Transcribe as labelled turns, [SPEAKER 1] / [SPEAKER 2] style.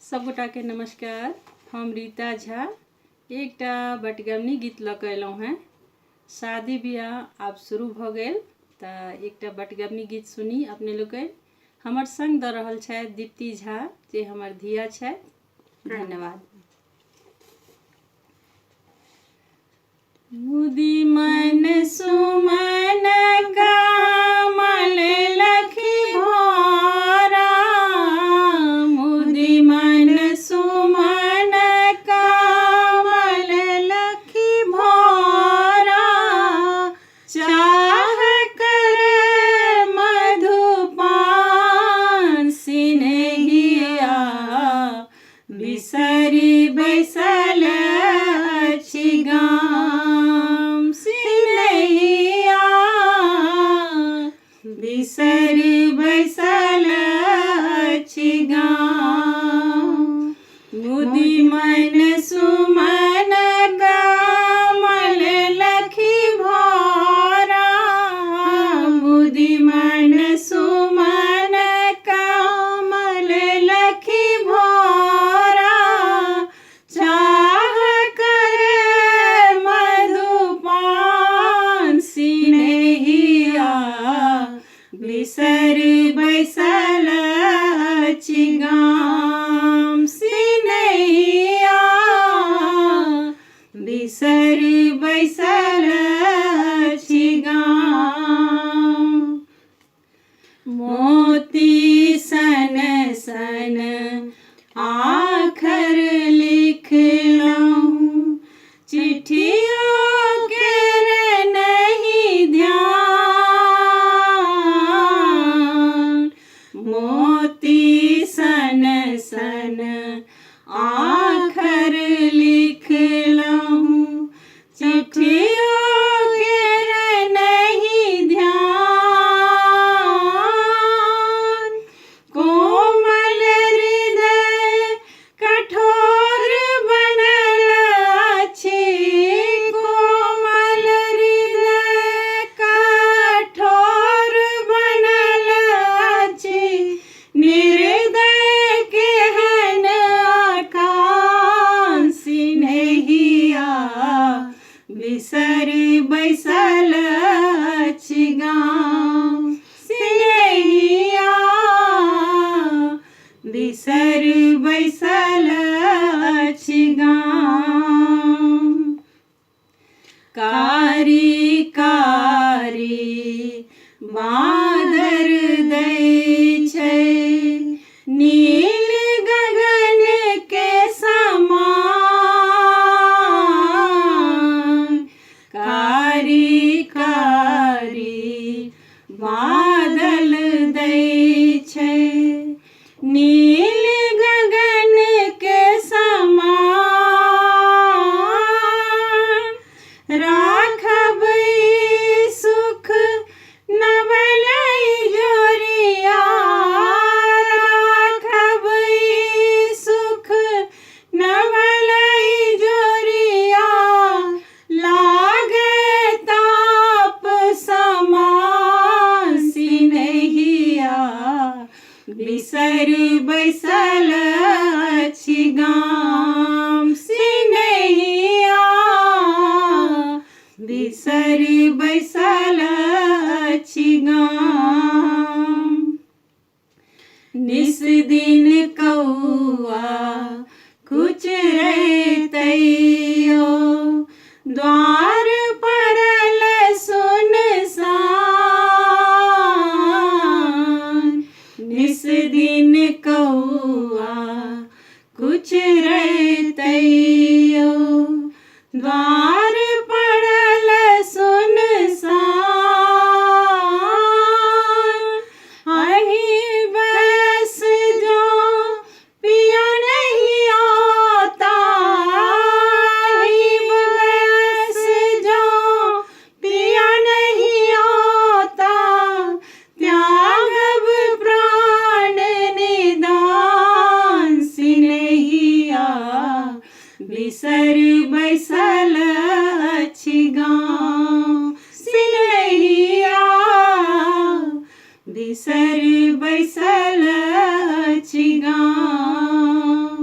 [SPEAKER 1] सबगोटा के नमस्कार। हम रीता झा एकटा बटगवनी गीत लऽ अयलहुँ हैं। शादी ब्याह आब शुरू भ गेल तऽ एकटा बटगवनी गीत सुनी अपने लोग। हमर संग दऽ रहल छथि दीप्ति झा जे हमर धिया छथि। धन्यवाद। मुदी मन सुमन कमल लखी भरा, मुदी मन सुमन कमल लखी भरा, चाह कर मधुपान सिनहिया, बिसरी बैसल अछि गाम सिनहिया, बिसरी बैसल अछि गाम। मुदी मन सुमन कमल लखी भरा, मुदी मन सुमन कमल लखी भरा, चाह कर मधुपान सिनहिया, बिसर बैसल अछि गाम सिनहिया, बिसर बैसल अछि गाम। मोती सन सन आखर लिखलहुँ, चिट्ठियों केर नहीं ध्यान। मोती सन सन आखर लिखलहुँ, चिट्ठियों केर नहीं ध्यान। कोमल हृदय कठोर बनल अछि, कोमल हृदय कठोर बनल अछि, निर्दय केहन अकान सिनहिया, बिसर बैसल अछि गाम सिनहिया, बिसर बैसल अछि गाम। कारी कारी बादर दै छै, नील गगन के समान। कारी कारी बादल दै छै, नील गगन के समान। राखब ई सुख नवल जोरिया, राखब ई सुख नवल जोरिया, लागे ताप समान सिनहिया, बिसर बैसल अछि गाम सिनहिया, बिसर बैसल अछि गाम। निस दिन कौआ कुचरैतैयो, द्वार पड़ल सुनसान। निस दिन कौआ कुचरैतैयो, द्वार पड़ल सुनसान। अहि बस जो पिया नहीं आता, अहि बस जो पिया नहीं आता, त्यागब प्राण निदान सिनहिया, बिसर बैसल अछि गाम सिनहिया, बिसर बैसल अछि गाम।